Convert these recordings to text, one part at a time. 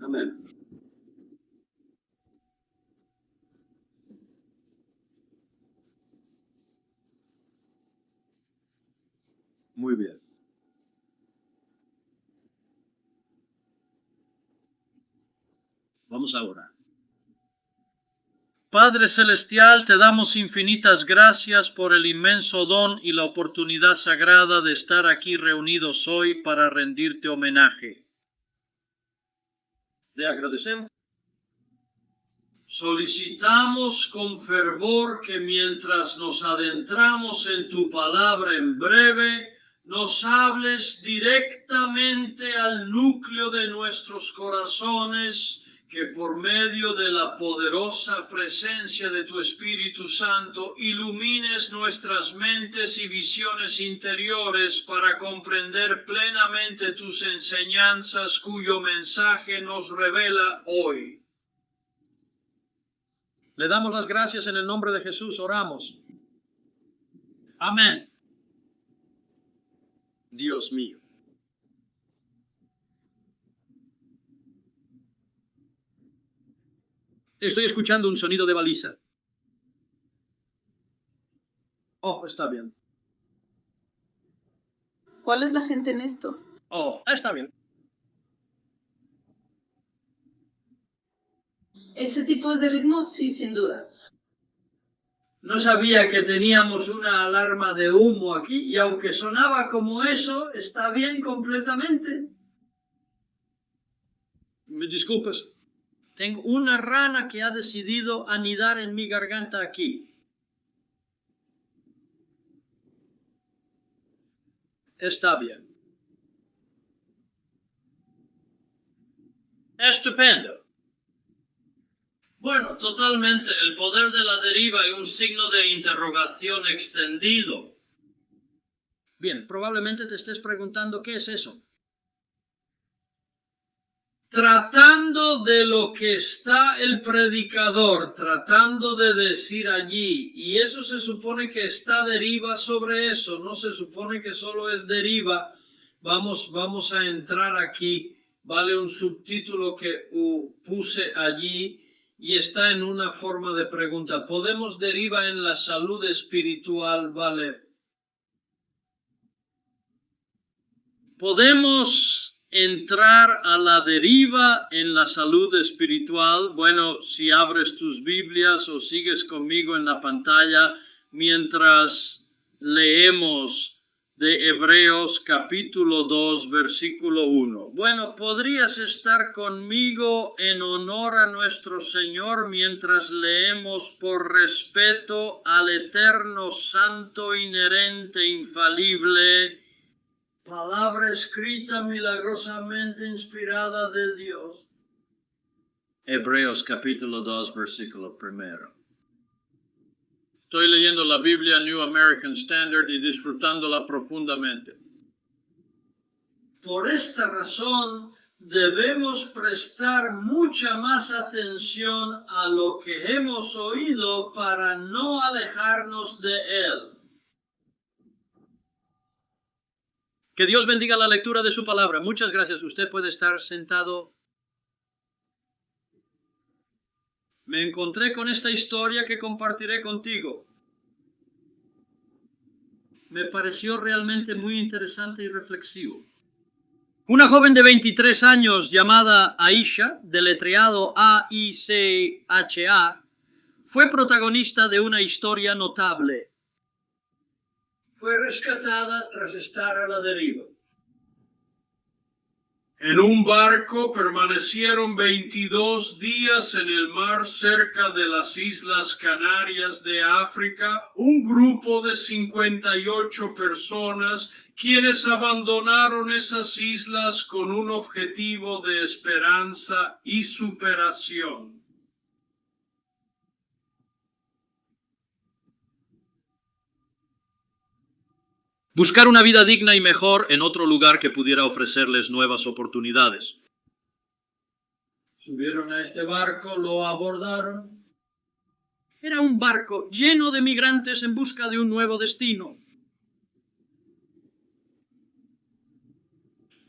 Amén. Muy bien. Vamos a orar. Padre Celestial, te damos infinitas gracias por el inmenso don y la oportunidad sagrada de estar aquí reunidos hoy para rendirte homenaje. Te agradecemos. Solicitamos con fervor que mientras nos adentramos en tu palabra en breve, nos hables directamente al núcleo de nuestros corazones, que por medio de la poderosa presencia de tu Espíritu Santo ilumines nuestras mentes y visiones interiores para comprender plenamente tus enseñanzas cuyo mensaje nos revela hoy. Le damos las gracias en el nombre de Jesús, oramos. Amén. Dios mío. Estoy escuchando un sonido de baliza. Oh, está bien. ¿Cuál es la gente en esto? Oh, está bien. Ese tipo de ritmo, sí, sin duda. No sabía que teníamos una alarma de humo aquí y aunque sonaba como eso, está bien completamente. Me disculpas. Tengo una rana que ha decidido anidar en mi garganta aquí. Está bien. Estupendo. Bueno, totalmente. El poder de la deriva y un signo de interrogación extendido. Bien, probablemente te estés preguntando qué es eso. Tratando de lo que está el predicador, tratando de decir allí, y eso se supone que está deriva sobre eso, no se supone que solo es deriva. Vamos a entrar aquí, vale un subtítulo que puse allí y está en una forma de pregunta. ¿Podemos deriva en la salud espiritual? Vale. ¿Podemos entrar a la deriva en la salud espiritual? Bueno, si abres tus Biblias o sigues conmigo en la pantalla mientras leemos de Hebreos capítulo 2, versículo 1. Bueno, ¿podrías estar conmigo en honor a nuestro Señor mientras leemos por respeto al eterno, santo, inherente, infalible, palabra escrita milagrosamente inspirada de Dios? Hebreos capítulo 2, versículo 1. Estoy leyendo la Biblia New American Standard y disfrutándola profundamente. Por esta razón debemos prestar mucha más atención a lo que hemos oído para no alejarnos de él. Que Dios bendiga la lectura de su palabra. Muchas gracias. Usted puede estar sentado. Me encontré con esta historia que compartiré contigo. Me pareció realmente muy interesante y reflexivo. Una joven de 23 años llamada Aisha, deletreado A-I-C-H-A, fue protagonista de una historia notable. Fue rescatada tras estar a la deriva. En un barco permanecieron 22 días en el mar cerca de las Islas Canarias de África, un grupo de 58 personas quienes abandonaron esas islas con un objetivo de esperanza y superación. Buscar una vida digna y mejor en otro lugar que pudiera ofrecerles nuevas oportunidades. Subieron a este barco, lo abordaron. Era un barco lleno de migrantes en busca de un nuevo destino.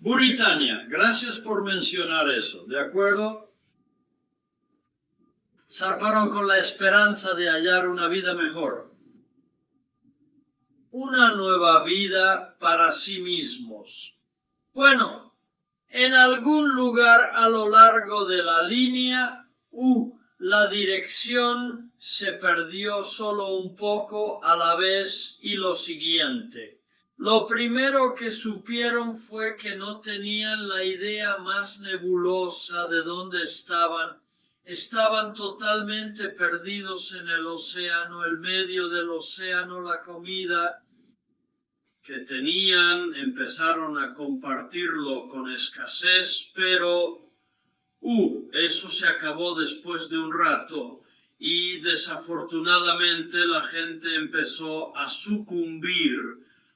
Buritania, gracias por mencionar eso, ¿de acuerdo? Zarparon con la esperanza de hallar una vida mejor. Una nueva vida para sí mismos. Bueno, en algún lugar a lo largo de la línea, la dirección se perdió solo un poco a la vez y lo siguiente. Lo primero que supieron fue que no tenían la idea más nebulosa de dónde estaban. Estaban totalmente perdidos en el océano, el medio del océano, la comida que tenían, empezaron a compartirlo con escasez, pero eso se acabó después de un rato y desafortunadamente la gente empezó a sucumbir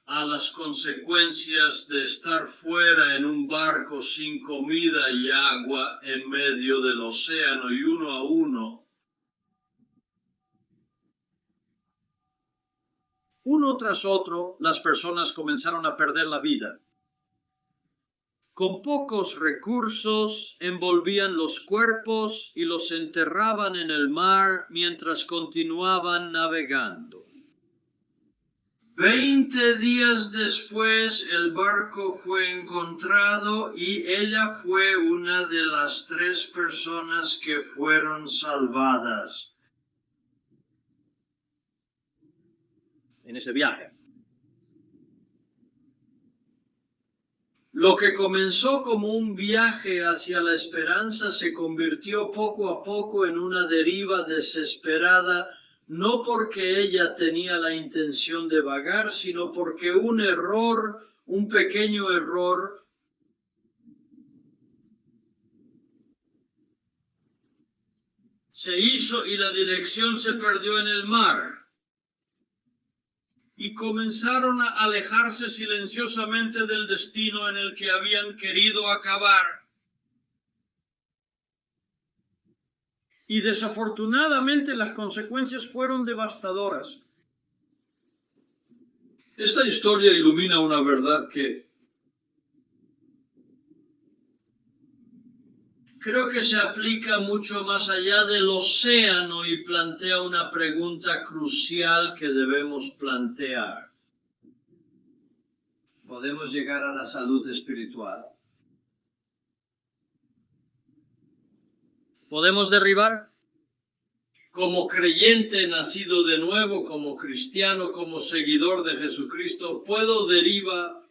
a las consecuencias de estar fuera en un barco sin comida y agua en medio del océano y uno a uno tras otro, las personas comenzaron a perder la vida. Con pocos recursos envolvían los cuerpos y los enterraban en el mar mientras continuaban navegando. 20 días después el barco fue encontrado y ella fue una de las 3 personas que fueron salvadas en ese viaje. Lo que comenzó como un viaje hacia la esperanza se convirtió poco a poco en una deriva desesperada, no porque ella tenía la intención de vagar, sino porque un pequeño error, se hizo y la dirección se perdió en el mar. Y comenzaron a alejarse silenciosamente del destino en el que habían querido acabar. Y desafortunadamente las consecuencias fueron devastadoras. Esta historia ilumina una verdad que creo que se aplica mucho más allá del océano y plantea una pregunta crucial que debemos plantear. ¿Podemos llegar a la salud espiritual? ¿Podemos derribar? Como creyente nacido de nuevo, como cristiano, como seguidor de Jesucristo, ¿puedo derribar?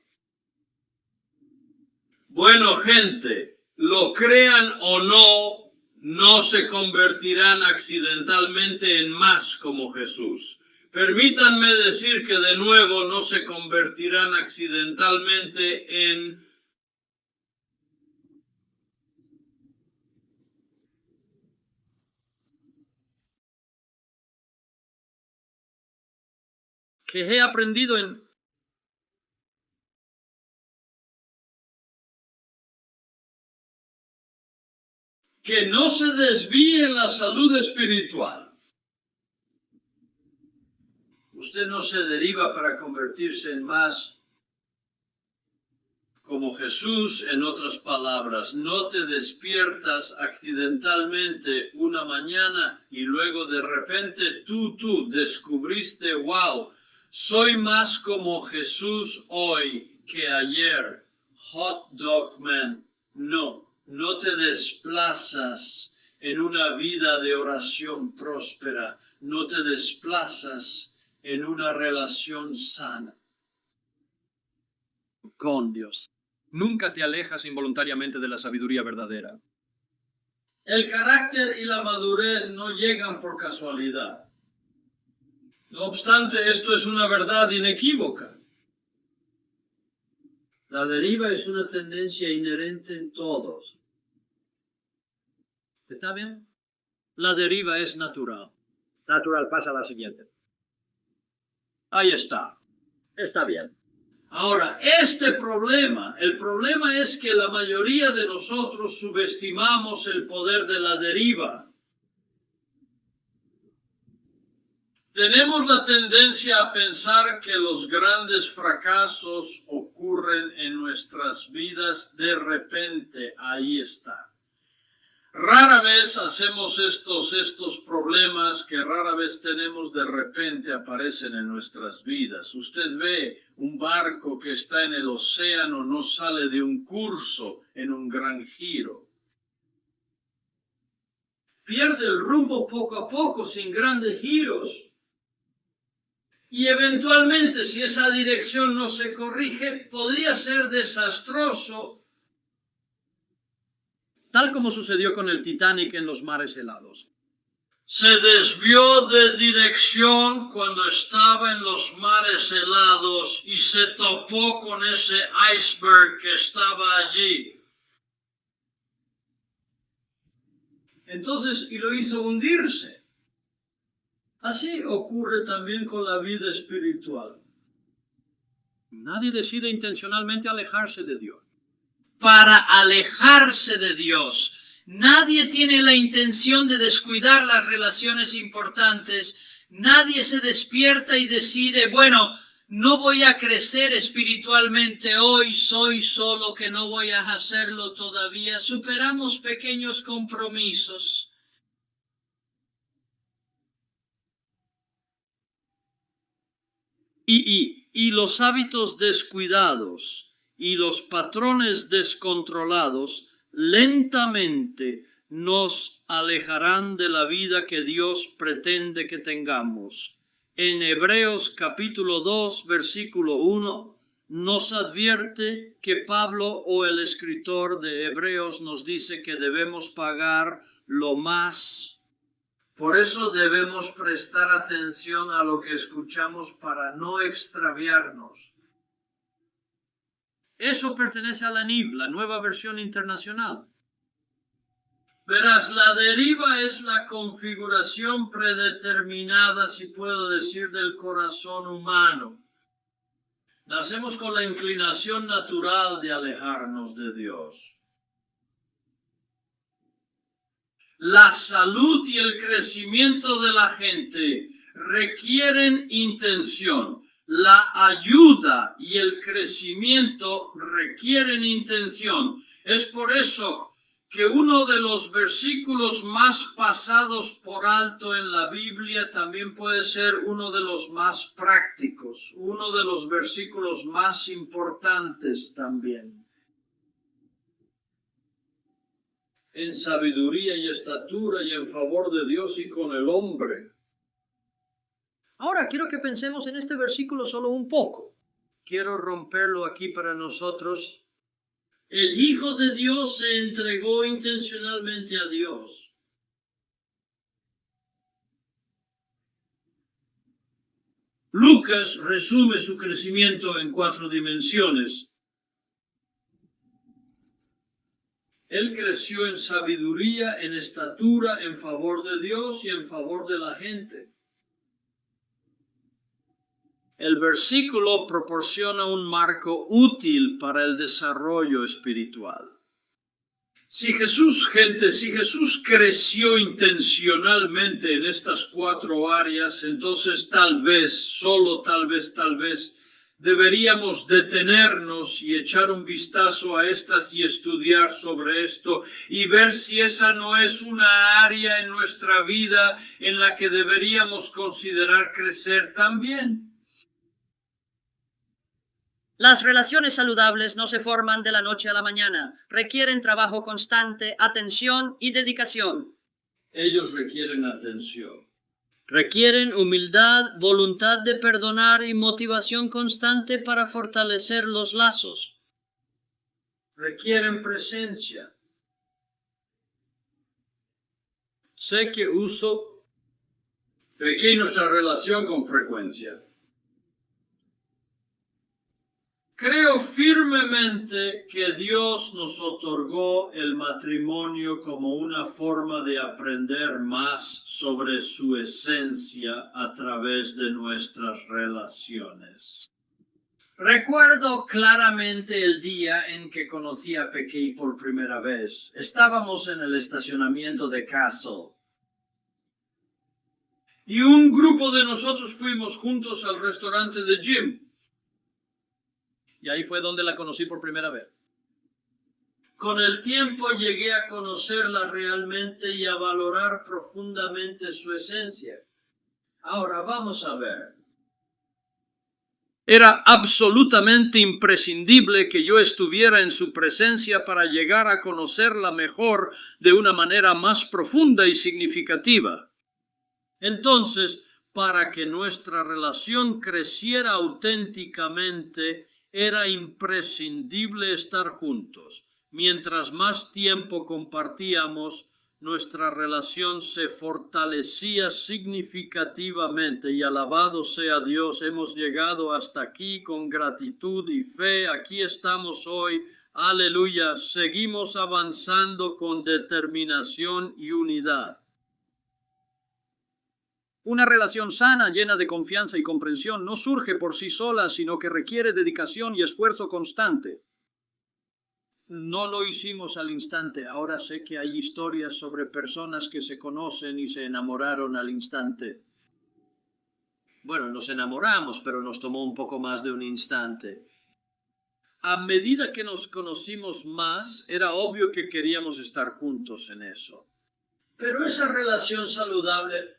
Bueno, gente, lo crean o no, no se convertirán accidentalmente en más como Jesús. Permítanme decir que de nuevo no se convertirán accidentalmente en que he aprendido en que no se desvíe en la salud espiritual. Usted no se deriva para convertirse en más como Jesús, en otras palabras. No te despiertas accidentalmente una mañana y luego de repente tú descubriste, wow, soy más como Jesús hoy que ayer. Hot dog man, no te desplazas en una vida de oración próspera, no te desplazas en una relación sana con Dios. Nunca te alejas involuntariamente de la sabiduría verdadera. El carácter y la madurez no llegan por casualidad. No obstante, esto es una verdad inequívoca. La deriva es una tendencia inherente en todos. ¿Está bien? La deriva es natural. Natural pasa a la siguiente. Ahí está. Está bien. Ahora, el problema es que la mayoría de nosotros subestimamos el poder de la deriva. Tenemos la tendencia a pensar que los grandes fracasos ocurren en nuestras vidas de repente, ahí está. Rara vez hacemos estos problemas que rara vez tenemos de repente aparecen en nuestras vidas. Usted ve un barco que está en el océano, no sale de un curso en un gran giro. Pierde el rumbo poco a poco, sin grandes giros. Y eventualmente, si esa dirección no se corrige, podría ser desastroso, tal como sucedió con el Titanic en los mares helados. Se desvió de dirección cuando estaba en los mares helados y se topó con ese iceberg que estaba allí. Entonces, y lo hizo hundirse. Así ocurre también con la vida espiritual. Nadie decide intencionalmente alejarse de Dios. Para alejarse de Dios. Nadie tiene la intención de descuidar las relaciones importantes. Nadie se despierta y decide, bueno, no voy a crecer espiritualmente hoy, soy solo que no voy a hacerlo todavía. Superamos pequeños compromisos. Y los hábitos descuidados y los patrones descontrolados lentamente nos alejarán de la vida que Dios pretende que tengamos. En Hebreos capítulo 2, versículo 1, nos advierte que Pablo o el escritor de Hebreos nos dice que debemos pagar lo más. Por eso debemos prestar atención a lo que escuchamos para no extraviarnos. Eso pertenece a la NIV, la Nueva Versión Internacional. Verás, la deriva es la configuración predeterminada, si puedo decir, del corazón humano. Nacemos con la inclinación natural de alejarnos de Dios. La salud y el crecimiento de la gente requieren intención. La ayuda y el crecimiento requieren intención. Es por eso que uno de los versículos más pasados por alto en la Biblia también puede ser uno de los más prácticos, uno de los versículos más importantes también. En sabiduría y estatura y en favor de Dios y con el hombre. Ahora quiero que pensemos en este versículo solo un poco. Quiero romperlo aquí para nosotros. El Hijo de Dios se entregó intencionalmente a Dios. Lucas resume su crecimiento en 4 dimensiones. Él creció en sabiduría, en estatura, en favor de Dios y en favor de la gente. El versículo proporciona un marco útil para el desarrollo espiritual. Si Jesús creció intencionalmente en estas 4 áreas, entonces tal vez, solo tal vez, deberíamos detenernos y echar un vistazo a estas y estudiar sobre esto y ver si esa no es una área en nuestra vida en la que deberíamos considerar crecer también. Las relaciones saludables no se forman de la noche a la mañana, requieren trabajo constante, atención y dedicación. Ellos requieren atención. Requieren humildad, voluntad de perdonar y motivación constante para fortalecer los lazos. Requieren presencia. Sé que uso aquí nuestra relación con frecuencia. Creo firmemente que Dios nos otorgó el matrimonio como una forma de aprender más sobre su esencia a través de nuestras relaciones. Recuerdo claramente el día en que conocí a Pequi por primera vez. Estábamos en el estacionamiento de Castle. Y un grupo de nosotros fuimos juntos al restaurante de Jim. Y ahí fue donde la conocí por primera vez. Con el tiempo llegué a conocerla realmente y a valorar profundamente su esencia. Ahora vamos a ver. Era absolutamente imprescindible que yo estuviera en su presencia para llegar a conocerla mejor de una manera más profunda y significativa. Entonces, para que nuestra relación creciera auténticamente, era imprescindible estar juntos. Mientras más tiempo compartíamos, nuestra relación se fortalecía significativamente y alabado sea Dios, hemos llegado hasta aquí con gratitud y fe, aquí estamos hoy, aleluya, seguimos avanzando con determinación y unidad. Una relación sana, llena de confianza y comprensión, no surge por sí sola, sino que requiere dedicación y esfuerzo constante. No lo hicimos al instante. Ahora sé que hay historias sobre personas que se conocen y se enamoraron al instante. Bueno, nos enamoramos, pero nos tomó un poco más de un instante. A medida que nos conocimos más, era obvio que queríamos estar juntos en eso. Pero esa relación saludable,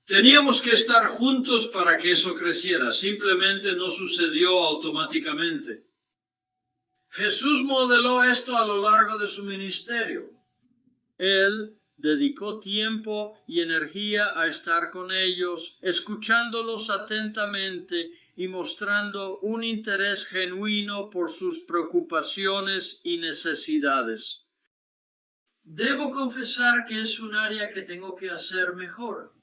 teníamos que estar juntos para que eso creciera. Simplemente no sucedió automáticamente. Jesús modeló esto a lo largo de su ministerio. Él dedicó tiempo y energía a estar con ellos, escuchándolos atentamente y mostrando un interés genuino por sus preocupaciones y necesidades. Debo confesar que es un área que tengo que hacer mejor.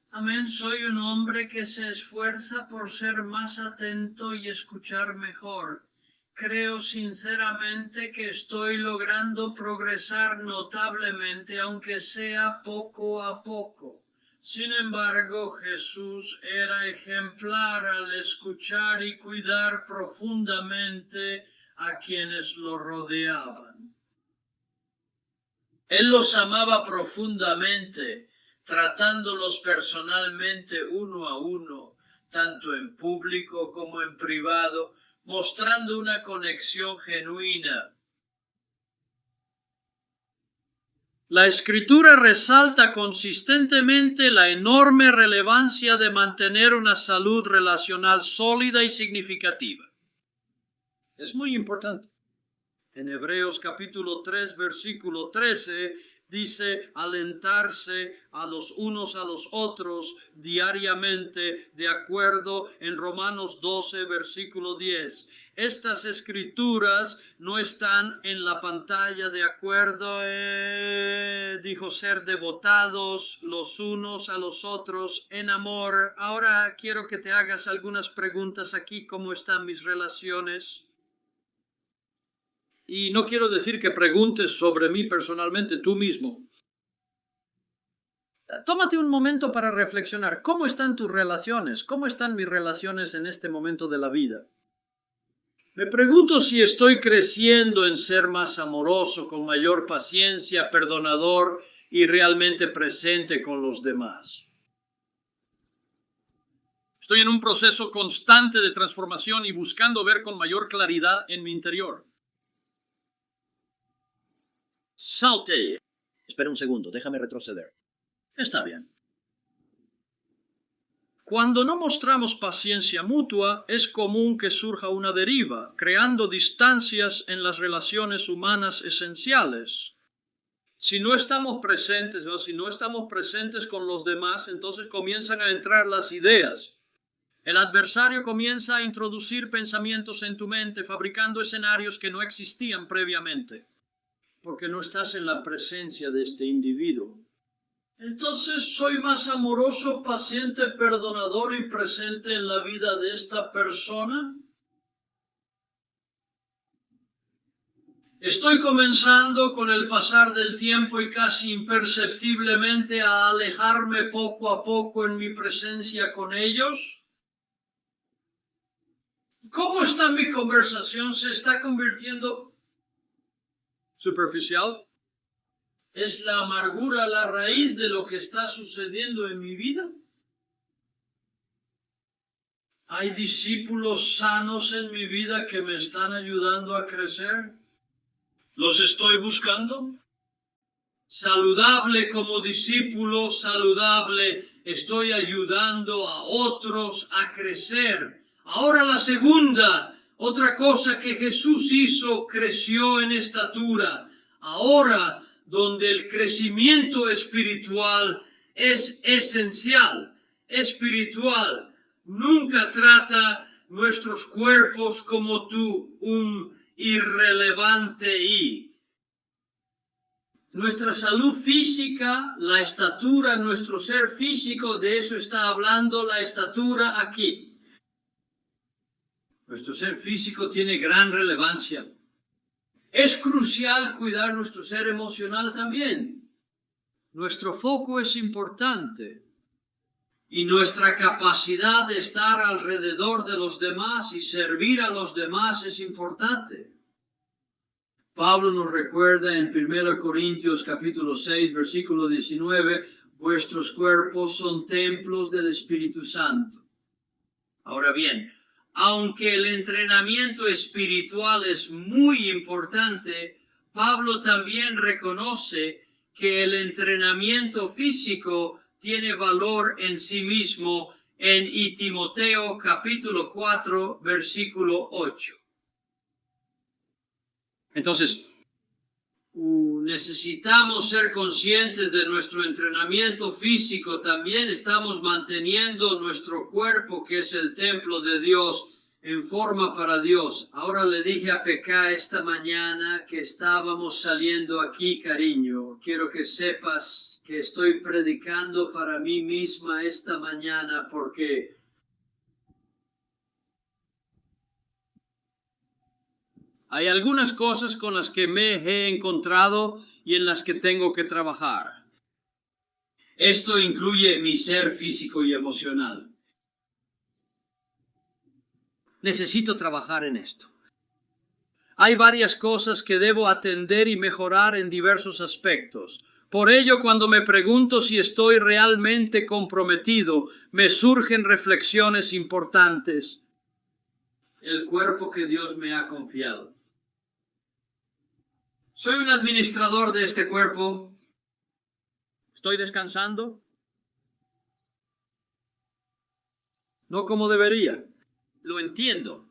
Amén, soy un hombre que se esfuerza por ser más atento y escuchar mejor. Creo sinceramente que estoy logrando progresar notablemente, aunque sea poco a poco. Sin embargo, Jesús era ejemplar al escuchar y cuidar profundamente a quienes lo rodeaban. Él los amaba profundamente, tratándolos personalmente uno a uno, tanto en público como en privado, mostrando una conexión genuina. La Escritura resalta consistentemente la enorme relevancia de mantener una salud relacional sólida y significativa. Es muy importante. En Hebreos capítulo 3, versículo 13, dice alentarse a los unos a los otros diariamente, de acuerdo en Romanos 12, versículo 10. Estas escrituras no están en la pantalla, de acuerdo, dijo ser devotados los unos a los otros en amor. Ahora quiero que te hagas algunas preguntas aquí. ¿Cómo están mis relaciones? Y no quiero decir que preguntes sobre mí personalmente, tú mismo. Tómate un momento para reflexionar. ¿Cómo están tus relaciones? ¿Cómo están mis relaciones en este momento de la vida? Me pregunto si estoy creciendo en ser más amoroso, con mayor paciencia, perdonador y realmente presente con los demás. Estoy en un proceso constante de transformación y buscando ver con mayor claridad en mi interior. Salte. Espera un segundo, déjame retroceder. Está bien. Cuando no mostramos paciencia mutua, es común que surja una deriva, creando distancias en las relaciones humanas esenciales. Si no estamos presentes con los demás, entonces comienzan a entrar las ideas. El adversario comienza a introducir pensamientos en tu mente, fabricando escenarios que no existían previamente, porque no estás en la presencia de este individuo. Entonces soy más amoroso, paciente, perdonador y presente en la vida de esta persona. Estoy comenzando con el pasar del tiempo y casi imperceptiblemente a alejarme poco a poco en mi presencia con ellos. ¿Cómo está mi conversación? ¿Se está convirtiendo superficial? ¿Es la amargura la raíz de lo que está sucediendo en mi vida? ¿Hay discípulos sanos en mi vida que me están ayudando a crecer? ¿Los estoy buscando? Saludable como discípulo, saludable, estoy ayudando a otros a crecer. Ahora la segunda, otra cosa que Jesús hizo, creció en estatura. Ahora, donde el crecimiento espiritual es esencial, espiritual, nunca trata nuestros cuerpos como un irrelevante y. Nuestra salud física, la estatura, nuestro ser físico, de eso está hablando la estatura aquí. Nuestro ser físico tiene gran relevancia. Es crucial cuidar nuestro ser emocional también. Nuestro foco es importante. Y nuestra capacidad de estar alrededor de los demás y servir a los demás es importante. Pablo nos recuerda en 1 Corintios capítulo 6, versículo 19, vuestros cuerpos son templos del Espíritu Santo. Ahora bien, aunque el entrenamiento espiritual es muy importante, Pablo también reconoce que el entrenamiento físico tiene valor en sí mismo en Timoteo capítulo 4, versículo 8. Entonces, necesitamos ser conscientes de nuestro entrenamiento físico. También estamos manteniendo nuestro cuerpo, que es el templo de Dios, en forma para Dios. Ahora le dije a Pekka esta mañana que estábamos saliendo aquí, cariño. Quiero que sepas que estoy predicando para mí misma esta mañana porque hay algunas cosas con las que me he encontrado y en las que tengo que trabajar. Esto incluye mi ser físico y emocional. Necesito trabajar en esto. Hay varias cosas que debo atender y mejorar en diversos aspectos. Por ello, cuando me pregunto si estoy realmente comprometido, me surgen reflexiones importantes. El cuerpo que Dios me ha confiado. Soy un administrador de este cuerpo. ¿Estoy descansando? No como debería. Lo entiendo.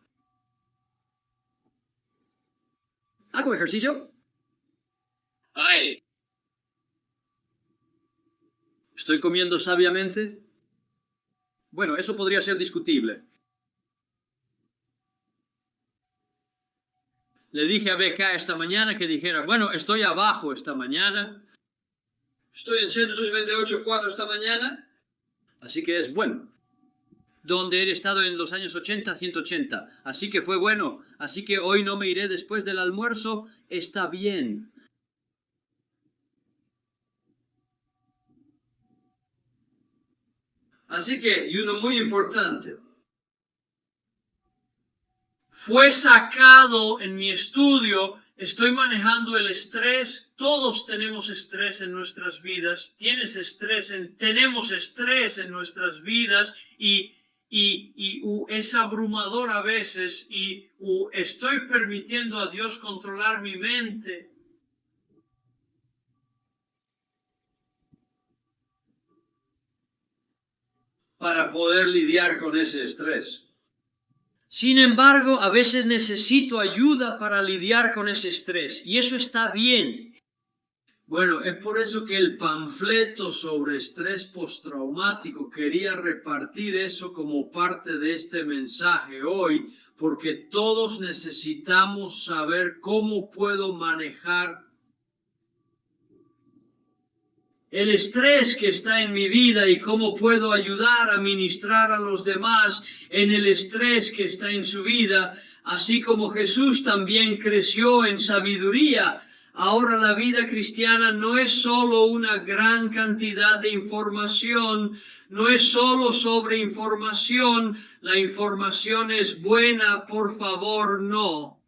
¿Hago ejercicio? ¡Ay! ¿Estoy comiendo sabiamente? Bueno, eso podría ser discutible. Le dije a Becca esta mañana que dijera, bueno, estoy abajo esta mañana. Estoy en 128.4 esta mañana. Así que es bueno. Donde he estado en los años 80, 180. Así que fue bueno. Así que hoy no me iré después del almuerzo. Está bien. Así que, y uno muy importante. Fue sacado en mi estudio, estoy manejando el estrés, todos tenemos estrés en nuestras vidas, tenemos estrés en nuestras vidas y es abrumador a veces y estoy permitiendo a Dios controlar mi mente. Para poder lidiar con ese estrés. Sin embargo, a veces necesito ayuda para lidiar con ese estrés, y eso está bien. Bueno, es por eso que el panfleto sobre estrés postraumático quería repartir eso como parte de este mensaje hoy, porque todos necesitamos saber cómo puedo manejar el estrés que está en mi vida y cómo puedo ayudar a ministrar a los demás en el estrés que está en su vida, así como Jesús también creció en sabiduría. Ahora la vida cristiana no es solo una gran cantidad de información, no es solo sobre información, la información es buena, por favor, no.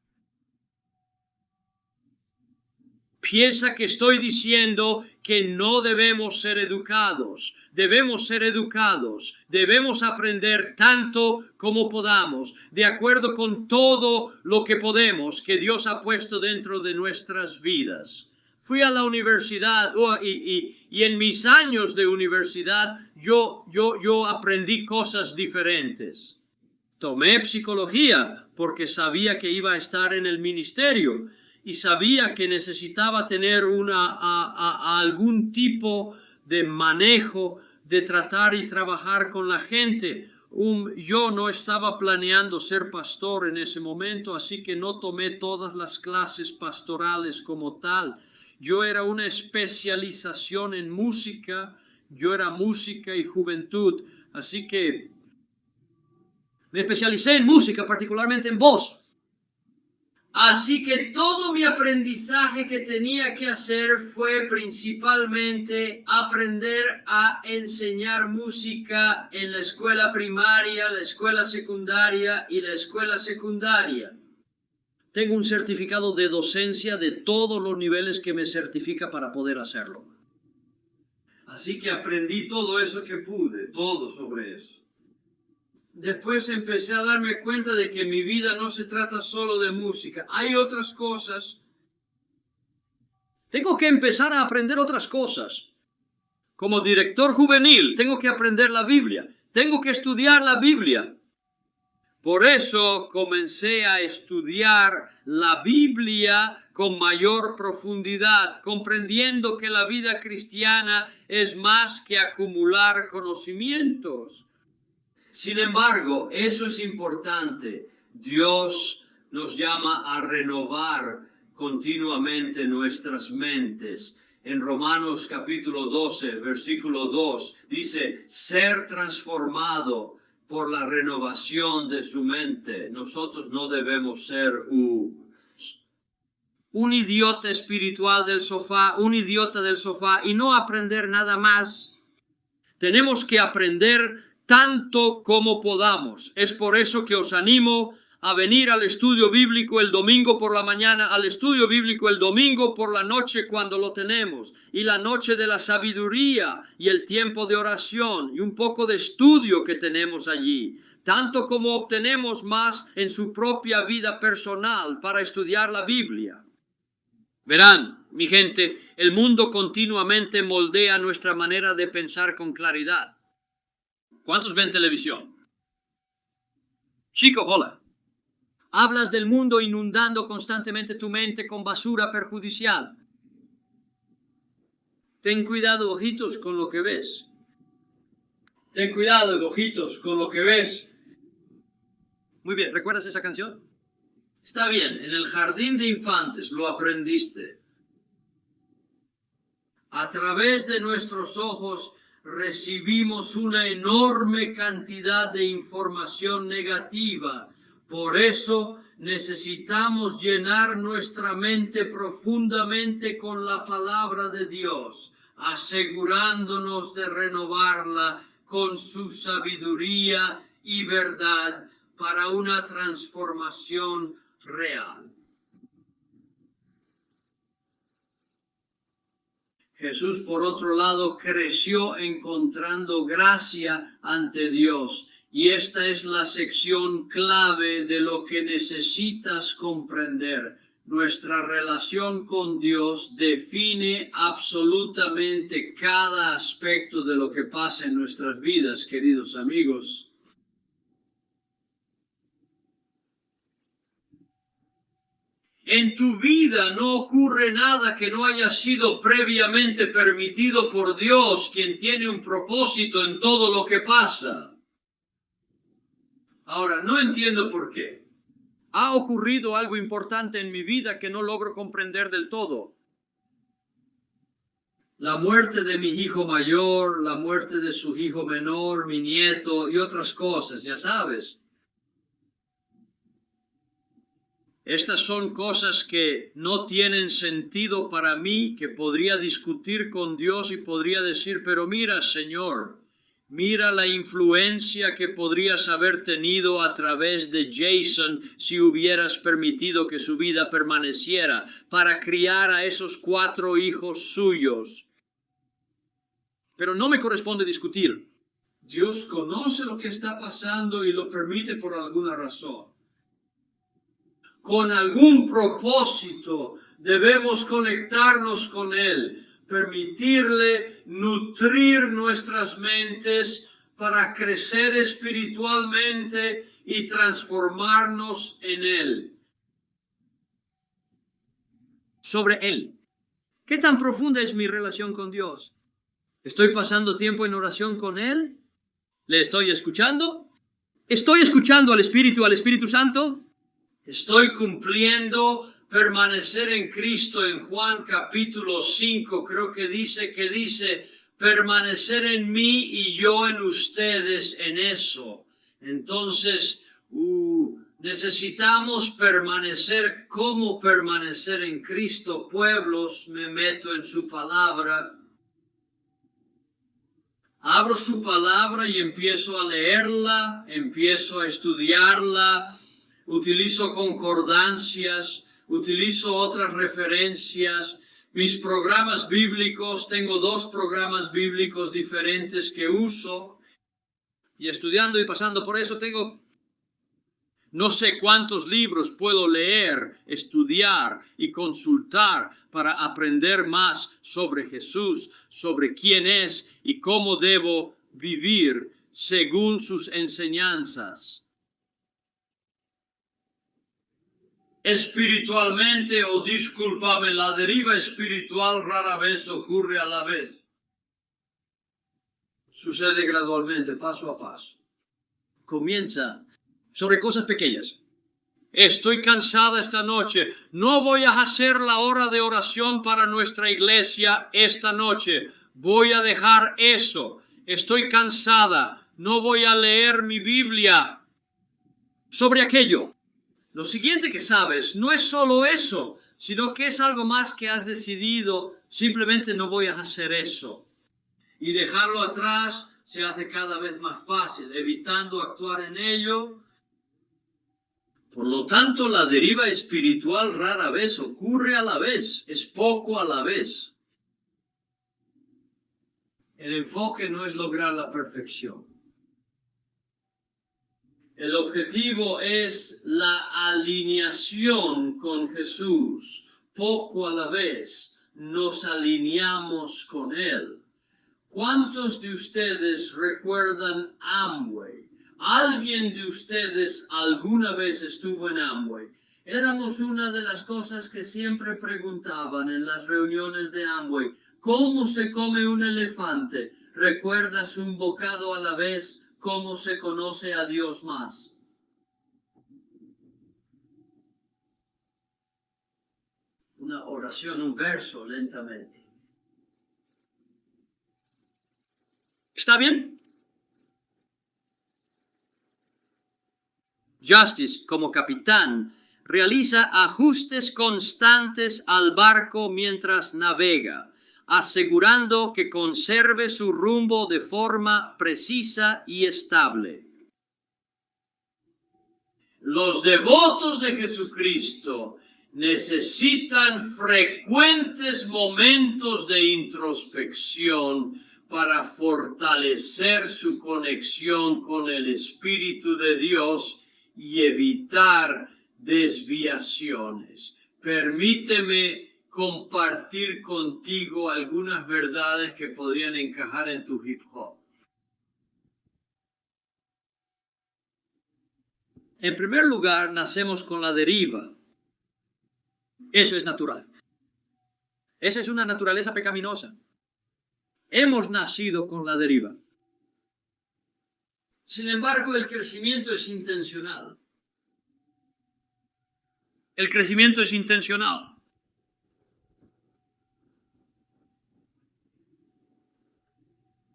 piensa que estoy diciendo que no debemos ser educados. Debemos ser educados, debemos aprender tanto como podamos, de acuerdo con todo lo que podemos que Dios ha puesto dentro de nuestras vidas. Fui a la universidad y en mis años de universidad yo aprendí cosas diferentes. Tomé psicología porque sabía que iba a estar en el ministerio y sabía que necesitaba tener algún tipo de manejo, de tratar y trabajar con la gente. Yo no estaba planeando ser pastor en ese momento, así que no tomé todas las clases pastorales como tal. Yo era una especialización en música, yo era música y juventud, así que me especialicé en música, particularmente en voz. Así que todo mi aprendizaje que tenía que hacer fue principalmente aprender a enseñar música en la escuela primaria, la escuela secundaria y la escuela secundaria. Tengo un certificado de docencia de todos los niveles que me certifica para poder hacerlo. Así que aprendí todo eso que pude, todo sobre eso. Después empecé a darme cuenta de que mi vida no se trata solo de música. Hay otras cosas. Tengo que empezar a aprender otras cosas. Como director juvenil, tengo que aprender la Biblia. Tengo que estudiar la Biblia. Por eso comencé a estudiar la Biblia con mayor profundidad, comprendiendo que la vida cristiana es más que acumular conocimientos. Sin embargo, eso es importante. Dios nos llama a renovar continuamente nuestras mentes. En Romanos capítulo 12, versículo 2, dice, ser transformado por la renovación de su mente. Nosotros no debemos ser un idiota espiritual del sofá, un idiota del sofá y no aprender nada más. Tenemos que aprender tanto como podamos. Es por eso que os animo a venir al estudio bíblico el domingo por la mañana, al estudio bíblico el domingo por la noche cuando lo tenemos, y la noche de la sabiduría y el tiempo de oración y un poco de estudio que tenemos allí, tanto como obtenemos más en su propia vida personal para estudiar la Biblia. Verán, mi gente, el mundo continuamente moldea nuestra manera de pensar con claridad. ¿Cuántos ven televisión? Chico, hola. Hablas del mundo inundando constantemente tu mente con basura perjudicial. Ten cuidado, ojitos, con lo que ves. Ten cuidado, ojitos, con lo que ves. Muy bien, ¿recuerdas esa canción? Está bien, en el jardín de infantes lo aprendiste. A través de nuestros ojos recibimos una enorme cantidad de información negativa. Por eso necesitamos llenar nuestra mente profundamente con la palabra de Dios, asegurándonos de renovarla con su sabiduría y verdad para una transformación real. Jesús, por otro lado, creció encontrando gracia ante Dios. Y esta es la sección clave de lo que necesitas comprender. Nuestra relación con Dios define absolutamente cada aspecto de lo que pasa en nuestras vidas, queridos amigos. En tu vida no ocurre nada que no haya sido previamente permitido por Dios, quien tiene un propósito en todo lo que pasa. Ahora, no entiendo por qué. Ha ocurrido algo importante en mi vida que no logro comprender del todo. La muerte de mi hijo mayor, la muerte de su hijo menor, mi nieto y otras cosas, ya sabes. Estas son cosas que no tienen sentido para mí, que podría discutir con Dios y podría decir, pero mira, Señor, Mira la influencia que podrías haber tenido a través de Jason si hubieras permitido que su vida permaneciera para criar a esos 4 hijos suyos. Pero no me corresponde discutir. Dios conoce lo que está pasando y lo permite por alguna razón. Con algún propósito debemos conectarnos con Él, permitirle nutrir nuestras mentes para crecer espiritualmente y transformarnos en Él. Sobre Él. ¿Qué tan profunda es mi relación con Dios? ¿Estoy pasando tiempo en oración con Él? ¿Le estoy escuchando? ¿Estoy escuchando al Espíritu Santo? Estoy cumpliendo permanecer en Cristo. En Juan capítulo 5 creo que dice permanecer en mí y yo en ustedes en eso. Entonces necesitamos permanecer. ¿Cómo permanecer en Cristo? Pueblos, me meto en su palabra. Abro su palabra y empiezo a leerla, empiezo a estudiarla, utilizo concordancias, utilizo otras referencias. Mis programas bíblicos, tengo 2 programas bíblicos diferentes que uso. Y estudiando y pasando por eso tengo no sé cuántos libros puedo leer, estudiar y consultar para aprender más sobre Jesús, sobre quién es y cómo debo vivir según sus enseñanzas. Espiritualmente, discúlpame, la deriva espiritual rara vez ocurre a la vez. Sucede gradualmente, paso a paso. Comienza sobre cosas pequeñas. Estoy cansada esta noche. No voy a hacer la hora de oración para nuestra iglesia esta noche. Voy a dejar eso. Estoy cansada. No voy a leer mi Biblia. Sobre aquello. Lo siguiente que sabes no es solo eso, sino que es algo más que has decidido. Simplemente no voy a hacer eso. Y dejarlo atrás se hace cada vez más fácil, evitando actuar en ello. Por lo tanto, la deriva espiritual rara vez ocurre a la vez, es poco a la vez. El enfoque no es lograr la perfección. El objetivo es la alineación con Jesús. Poco a la vez nos alineamos con Él. ¿Cuántos de ustedes recuerdan Amway? ¿Alguien de ustedes alguna vez estuvo en Amway? Éramos una de las cosas que siempre preguntaban en las reuniones de Amway. ¿Cómo se come un elefante? ¿Recuerdas un bocado a la vez? ¿Cómo se conoce a Dios más? Una oración, un verso, lentamente. ¿Está bien? Justice, como capitán, realiza ajustes constantes al barco mientras navega, asegurando que conserve su rumbo de forma precisa y estable. Los devotos de Jesucristo necesitan frecuentes momentos de introspección para fortalecer su conexión con el Espíritu de Dios y evitar desviaciones. Permíteme compartir contigo algunas verdades que podrían encajar en tu hip hop. En primer lugar, nacemos con la deriva. Eso es natural. Esa es una naturaleza pecaminosa. Hemos nacido con la deriva. Sin embargo, el crecimiento es intencional. El crecimiento es intencional.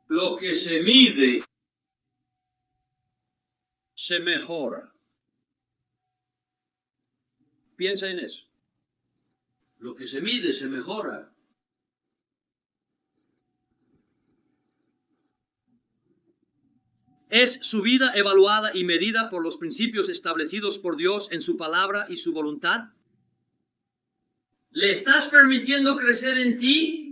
Lo que se mide se mejora. Piensa en eso. Lo que se mide se mejora. ¿Es su vida evaluada y medida por los principios establecidos por Dios en su palabra y su voluntad? ¿Le estás permitiendo crecer en ti?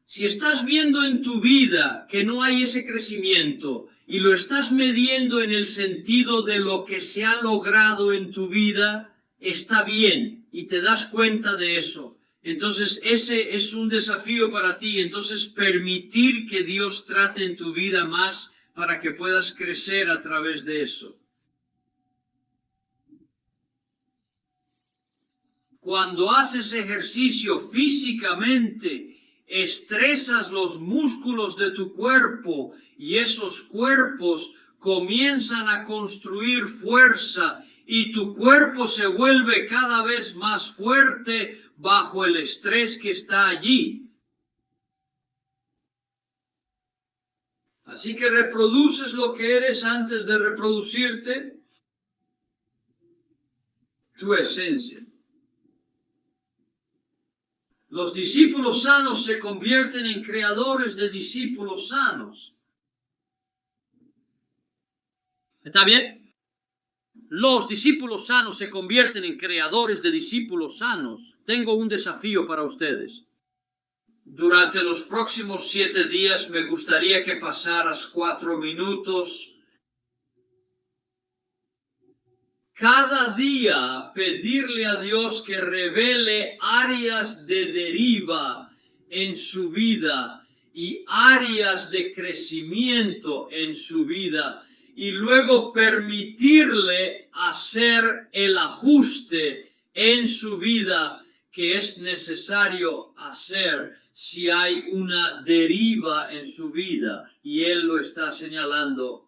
Si estás viendo en tu vida que no hay ese crecimiento y lo estás midiendo en el sentido de lo que se ha logrado en tu vida, está bien y te das cuenta de eso. Entonces ese es un desafío para ti. Entonces permitir que Dios trate en tu vida más para que puedas crecer a través de eso. Cuando haces ejercicio físicamente, estresas los músculos de tu cuerpo y esos cuerpos comienzan a construir fuerza y tu cuerpo se vuelve cada vez más fuerte bajo el estrés que está allí. Así que reproduces lo que eres antes de reproducirte, tu esencia. Los discípulos sanos se convierten en creadores de discípulos sanos. ¿Está bien? Los discípulos sanos se convierten en creadores de discípulos sanos. Tengo un desafío para ustedes. Durante los próximos 7 días me gustaría que pasaras 4 minutos cada día pedirle a Dios que revele áreas de deriva en su vida y áreas de crecimiento en su vida y luego permitirle hacer el ajuste en su vida que es necesario hacer si hay una deriva en su vida y Él lo está señalando.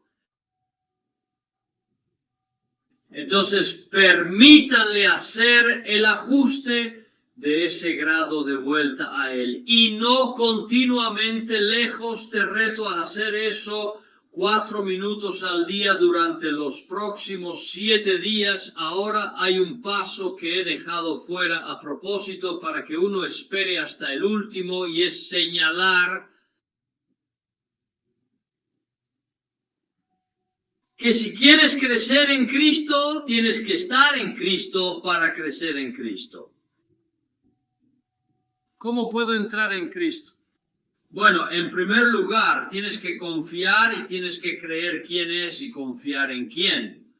Entonces, permítanle hacer el ajuste de ese grado de vuelta a Él. Y no continuamente lejos, te reto a hacer eso 4 minutos al día durante los próximos 7 días. Ahora hay un paso que he dejado fuera a propósito para que uno espere hasta el último y es señalar que si quieres crecer en Cristo, tienes que estar en Cristo para crecer en Cristo. ¿Cómo puedo entrar en Cristo? Bueno, en primer lugar, tienes que confiar y tienes que creer quién es y confiar en quién.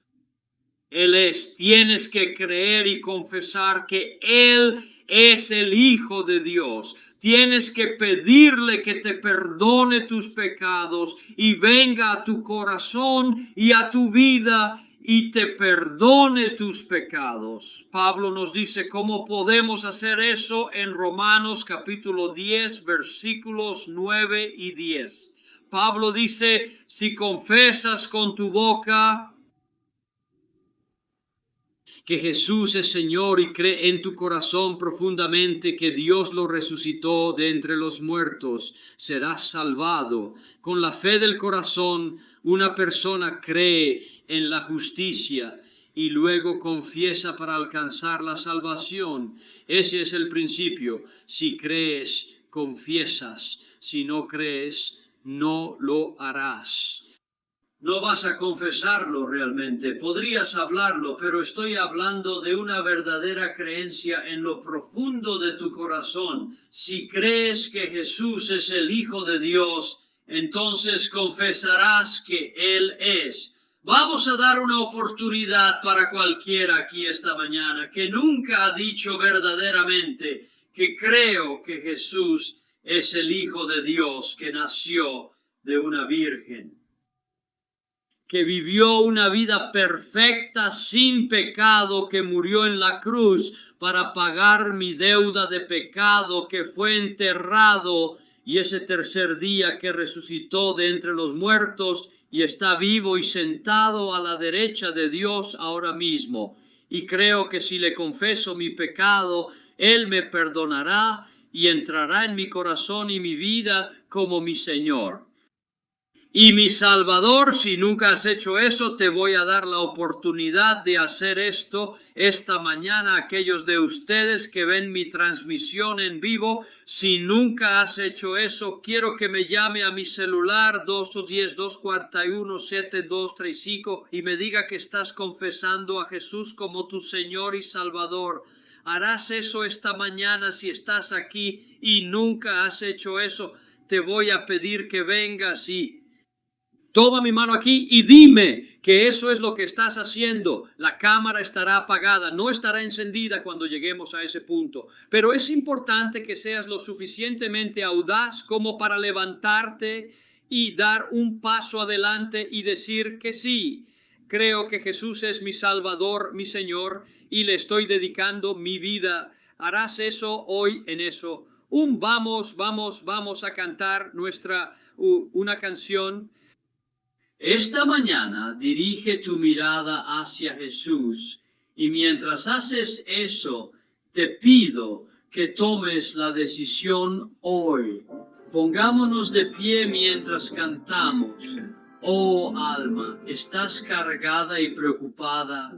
Él es. Tienes que creer y confesar que Él es el Hijo de Dios. Tienes que pedirle que te perdone tus pecados y venga a tu corazón y a tu vida y te perdone tus pecados. Pablo nos dice cómo podemos hacer eso en Romanos capítulo 10, versículos 9 y 10. Pablo dice, si confesas con tu boca que Jesús es Señor y cree en tu corazón profundamente que Dios lo resucitó de entre los muertos, serás salvado. Con la fe del corazón, una persona cree en la justicia y luego confiesa para alcanzar la salvación. Ese es el principio. Si crees, confiesas. Si no crees, no lo harás. No vas a confesarlo realmente, podrías hablarlo, pero estoy hablando de una verdadera creencia en lo profundo de tu corazón. Si crees que Jesús es el Hijo de Dios, entonces confesarás que Él es. Vamos a dar una oportunidad para cualquiera aquí esta mañana que nunca ha dicho verdaderamente que creo que Jesús es el Hijo de Dios que nació de una virgen, que vivió una vida perfecta sin pecado, que murió en la cruz para pagar mi deuda de pecado, que fue enterrado y ese tercer día que resucitó de entre los muertos y está vivo y sentado a la derecha de Dios ahora mismo. Y creo que si le confeso mi pecado, Él me perdonará y entrará en mi corazón y mi vida como mi Señor. Y mi Salvador, si nunca has hecho eso, te voy a dar la oportunidad de hacer esto esta mañana. Aquellos de ustedes que ven mi transmisión en vivo, si nunca has hecho eso, quiero que me llame a mi celular 210-241-7235 y me diga que estás confesando a Jesús como tu Señor y Salvador. Harás eso esta mañana si estás aquí y nunca has hecho eso. Te voy a pedir que vengas y toma mi mano aquí y dime que eso es lo que estás haciendo. La cámara estará apagada, no estará encendida cuando lleguemos a ese punto. Pero es importante que seas lo suficientemente audaz como para levantarte y dar un paso adelante y decir que sí. Creo que Jesús es mi Salvador, mi Señor, y le estoy dedicando mi vida. Harás eso hoy en eso. Vamos a cantar una canción. Esta mañana dirige tu mirada hacia Jesús y mientras haces eso, te pido que tomes la decisión hoy. Pongámonos de pie mientras cantamos. Oh alma, ¿estás cargada y preocupada?